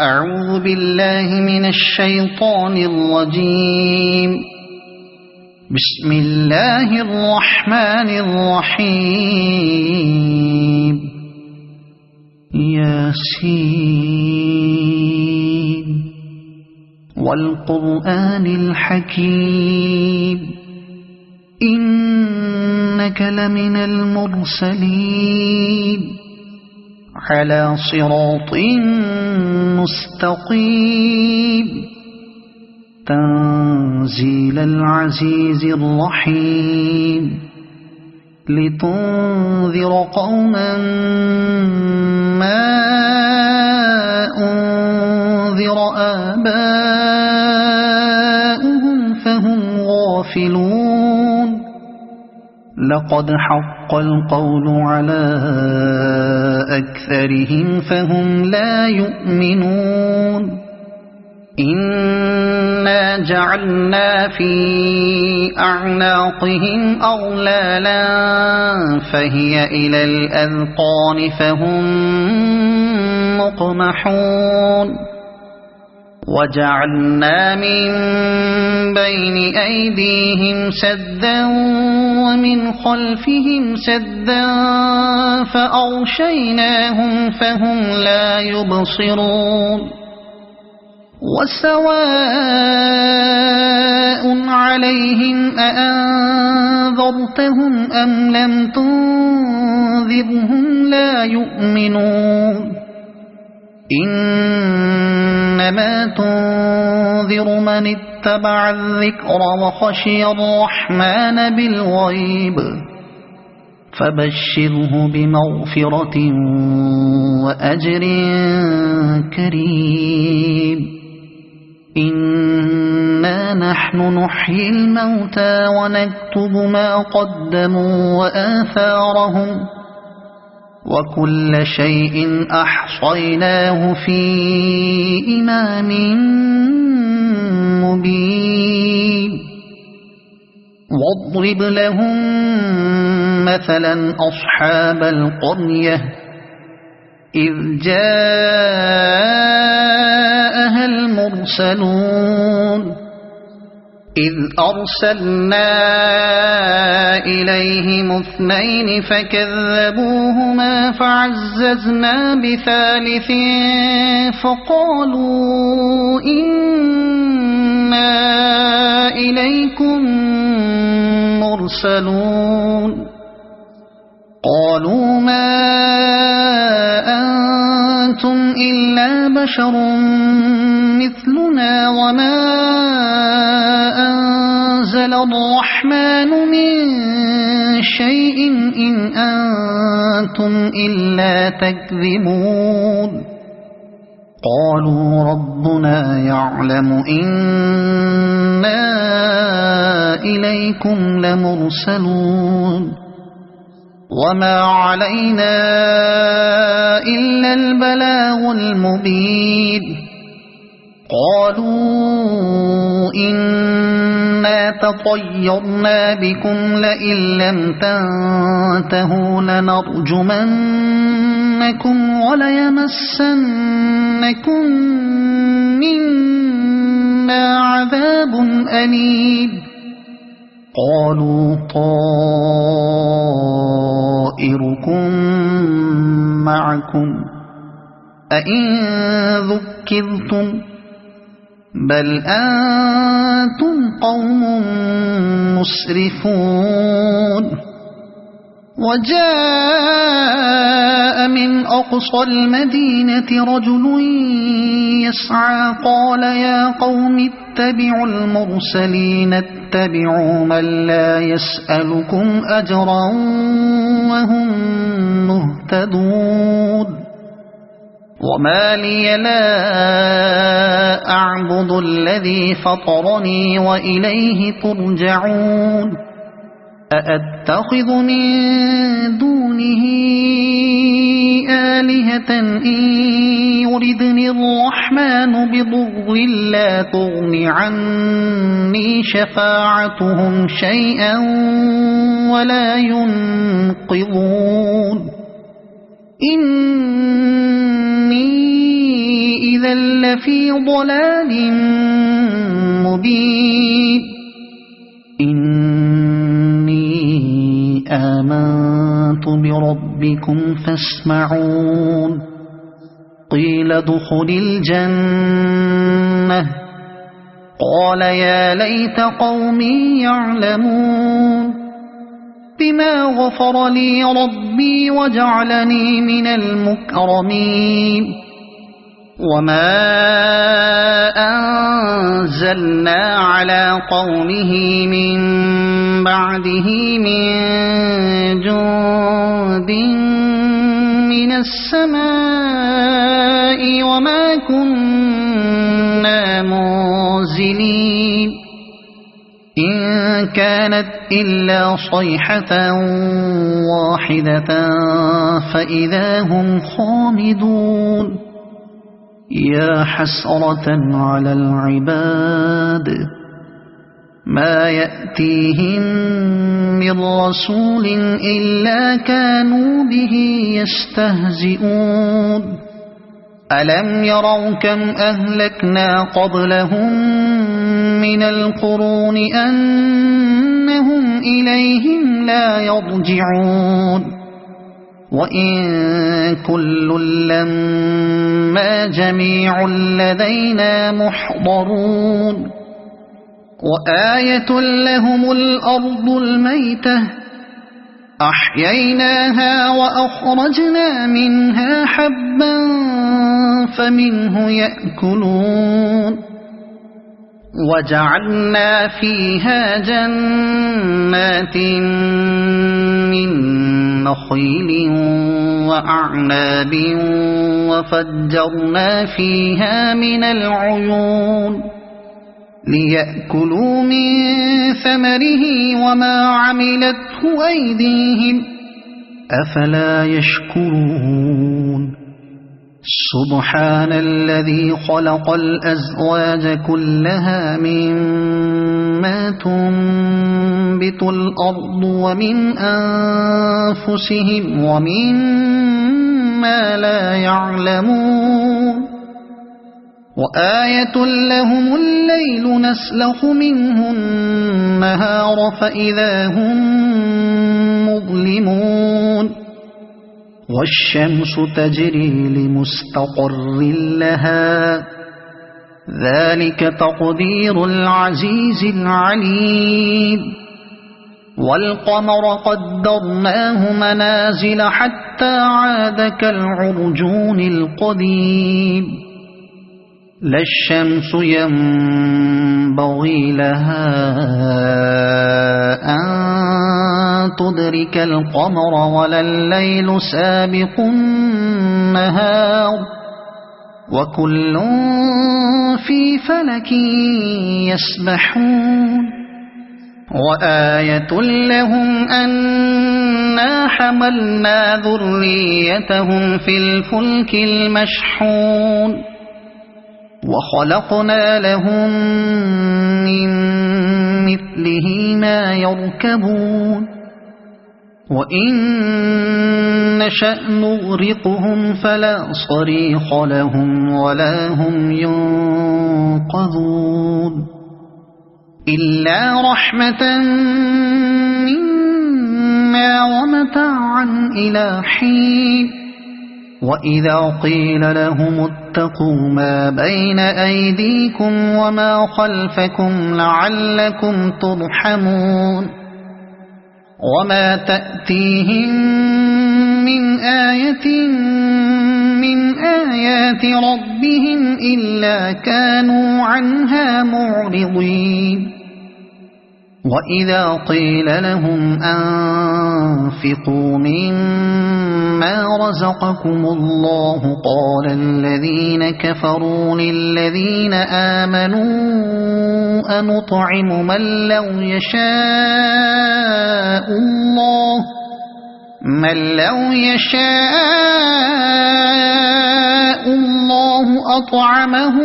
أعوذ بالله من الشيطان الرجيم. بسم الله الرحمن الرحيم. ياسين والقرآن الحكيم إنك لمن المرسلين على صراط مستقيم تنزيل العزيز الرحيم لتنذر قوما ما أنذر آباؤهم فهم غافلون. لقد حق القول على أكثرهم فهم لا يؤمنون. إنا جعلنا في أعناقهم أغلالا فهي إلى الأذقان فهم مقمحون. وجعلنا من بين أيديهم سدا ومن خلفهم سدا فأغشيناهم فهم لا يبصرون. وسواء عليهم أأنذرتهم أم لم تنذرهم لا يؤمنون. إنما تنذر من اتبع الذكر وخشي الرحمن بالغيب فبشره بمغفرة وأجر كريم. إنا نحن نحيي الموتى ونكتب ما قدموا وآثارهم وكل شيء أحصيناه في إمام مبين. واضرب لهم مثلا أصحاب القرية إذ جاءها المرسلون إذ أرسلنا إليهم اثنين فكذبوهما فعززنا بثالث فقالوا إنا إليكم مرسلون. قالوا ما أنتم إلا بشر مثلنا وما أنزل الرحمن من شيء إن أنتم إلا تكذبون. قالوا ربنا يعلم إنا إليكم لمرسلون وما علينا إلا البلاغ المبين. قالوا إنا تطيرنا بكم لئن لم تنتهوا لنرجمنكم وليمسنكم منا عذاب أليم. قالوا طائركم معكم أئن ذكرتم بل أنتم قوم مسرفون. وجاء من أقصى المدينة رجل يسعى قال يا قوم اتبعوا المرسلين اتبعوا من لا يسألكم أجرا وهم مهتدون. وما لي لا أعبد الذي فطرني وإليه ترجعون. أأتخذ من دونه آلهة إن يردني الرحمن بضر لا تغن عني شفاعتهم شيئا ولا ينقذون. إني إذا لفي ضلال مبين إني آمنت بربكم فاسمعون قيل ادخل الجنة قال يا ليت قومي يعلمون بما غفر لي ربي وجعلني من المكرمين وما أنزلنا على قومه من بعده من جند من السماء وما كنا منزلين إن كانت إلا صيحة واحدة فإذا هم خامدون يا حسرة على العباد ما يأتيهم من رسول إلا كانوا به يستهزئون ألم يروا كم أهلكنا قبلهم من القرون أنهم إليهم لا يرجعون وإن كل لما جميع لدينا محضرون وآية لهم الأرض الميتة أحييناها وأخرجنا منها حبا فمنه يأكلون وجعلنا فيها جنات من نخيل وأعناب وفجرنا فيها من العيون ليأكلوا من ثمره وما عملته أيديهم أفلا يشكرون سبحان الذي خلق الأزواج كلها مما تنبت الأرض ومن أنفسهم ومما لا يعلمون وآية لهم الليل نسلخ منه النهار فإذا هم مظلمون والشمس تجري لمستقر لها ذلك تقدير العزيز العليم والقمر قدرناه منازل حتى عاد كالعرجون القديم لا الشمس ينبغي لها أن تدرك القمر ولا الليل سابق النهار وكل في فلك يسبحون وآية لهم أنا حملنا ذريتهم في الفلك المشحون وخلقنا لهم من مثله ما يركبون وإن نشأ نغرقهم فلا صريخ لهم ولا هم ينقذون إلا رحمة منا ومتاعا إلى حين وإذا قيل لهم اتقوا ما بين أيديكم وما خلفكم لعلكم ترحمون وما تأتيهم من آية من آيات ربهم إلا كانوا عنها معرضين وإذا قيل لهم أنفقوا مما رزقكم الله قال الذين كفروا للذين آمنوا أنطعم من لو يشاء الله أطعمه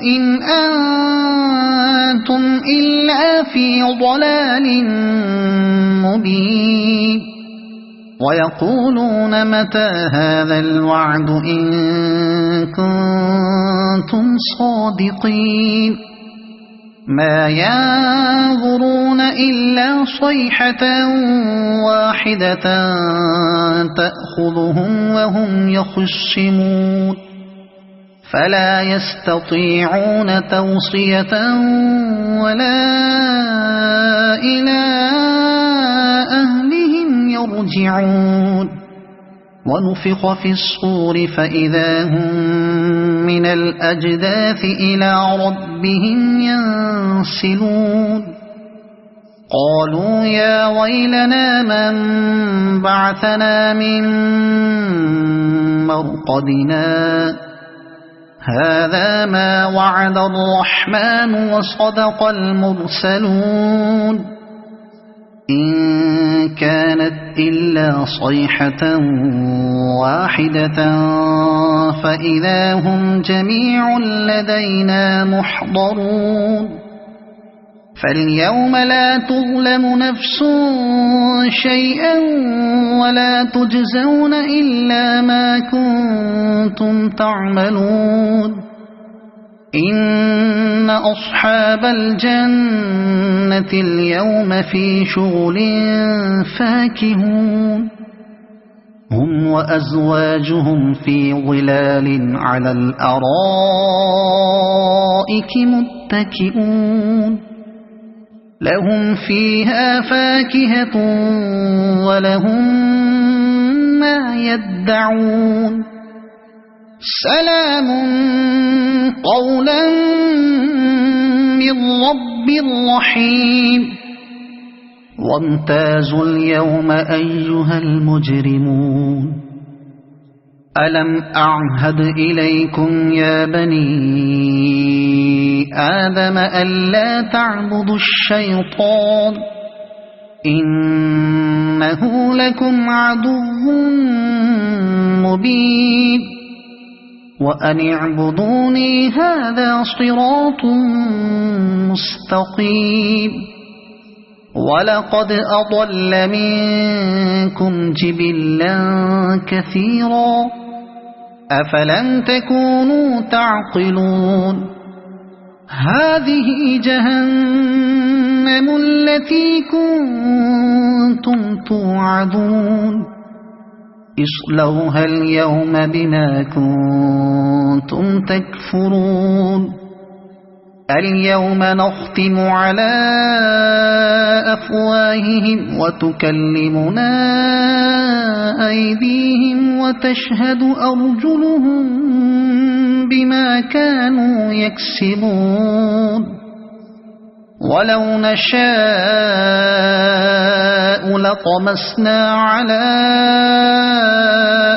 إن أنتم إلا في ضلال مبين ويقولون متى هذا الوعد إن كنتم صادقين ما ينظرون إلا صيحة واحدة تأخذهم وهم يخصمون فلا يستطيعون توصية ولا إلى أهلهم يرجعون ونفخ في الصور فإذا هم من الأجداث إلى ربهم ينسلون قالوا يا ويلنا من بعثنا من مرقدنا هذا ما وعد الرحمن وصدق المرسلون إن كانت إلا صيحة واحدة فإذا هم جميع لدينا محضرون فاليوم لا تظلم نفس شيئا ولا تجزون إلا ما كنتم تعملون إن أصحاب الجنة اليوم في شغل فاكهون هم وأزواجهم في ظلال على الأرائك متكئون لهم فيها فاكهة ولهم ما يدعون سلام قولا من رب رحيم وامتازوا اليوم أيها المجرمون ألم أعهد إليكم يا بني آدم ألا تعبدوا الشيطان إنه لكم عدو مبين وأن اعبدوني هذا صراط مستقيم ولقد أضل منكم جبلا كثيرا أفلم تكونوا تعقلون هذه جهنم التي كنتم توعدون اصلوها اليوم بما كنتم تكفرون اليوم نختم على أفواههم وتكلمنا أيديهم وتشهد أرجلهم بما كانوا يكسبون ولو نشاء لطمسنا على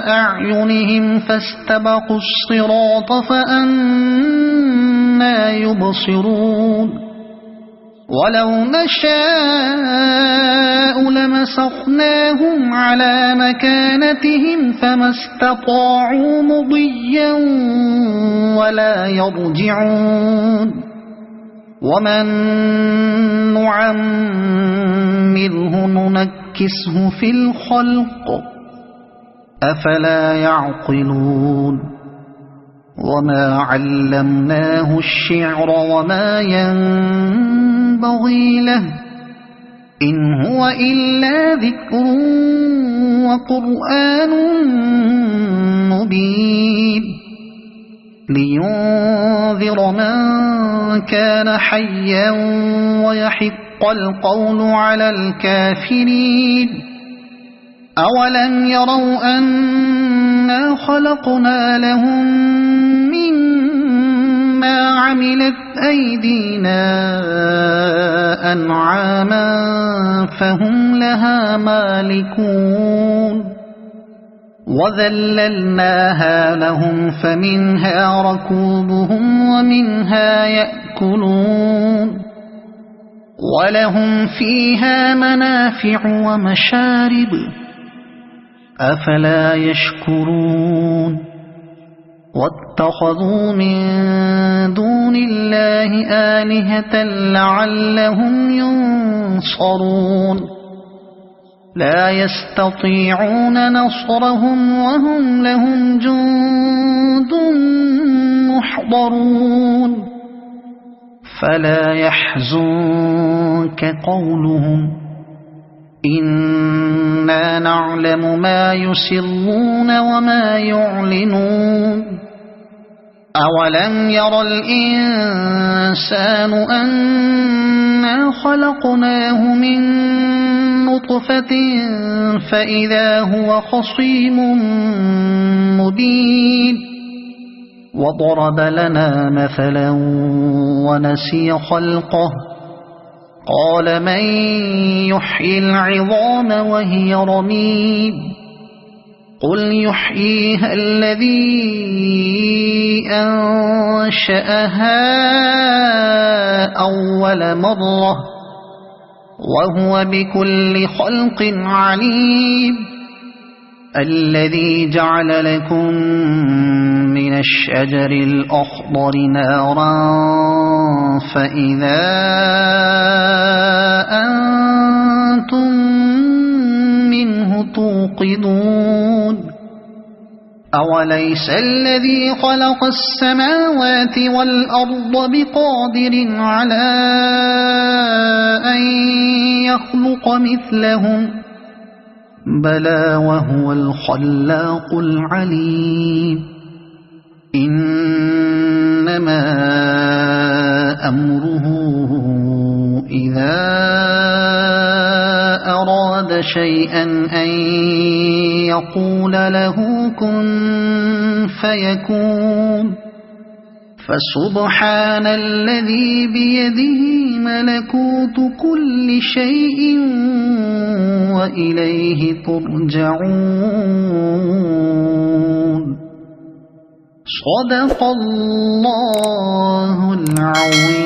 أعينهم فاستبقوا الصراط فأنى يبصرون ولو نشاء لمسخناهم على مكانتهم فما استطاعوا مضيا ولا يرجعون ومن نعمره ننكسه في الخلق أفلا يعقلون وما علمناه الشعر وما ينبغي له إن هو إلا ذكر وقرآن مبين لينذر من كان حيا ويحق القول على الكافرين أولم يروا أنا خلقنا لهم مما عملت أيدينا أنعاما فهم لها مالكون وذللناها لهم فمنها ركوبهم ومنها يأكلون ولهم فيها منافع ومشارب أفلا يشكرون واتخذوا من دون الله آلهة لعلهم ينصرون لا يستطيعون نصرهم وهم لهم جند محضرون فلا يحزنك قولهم إنا نعلم ما يسرون وما يعلنون أولم ير الإنسان أنا خلقناه من نطفة فإذا هو خصيم مبين وضرب لنا مثلا ونسي خلقه قال من يحيي العظام وهي رميم قل يحييها الذي أنشأها أول مرة وهو بكل خلق عليم الذي جعل لكم من الشجر الأخضر نارا فإذا أنتم منه توقدون أوليس الذي خلق السماوات والأرض بقادر على أن يخلق مثلهم بلى وهو الخلاق العليم إنما أمره إذا أراد شيئا أن يقول له كن فيكون فسبحان الذي بيده ملكوت كل شيء وإليه ترجعون صدق الله العظيم.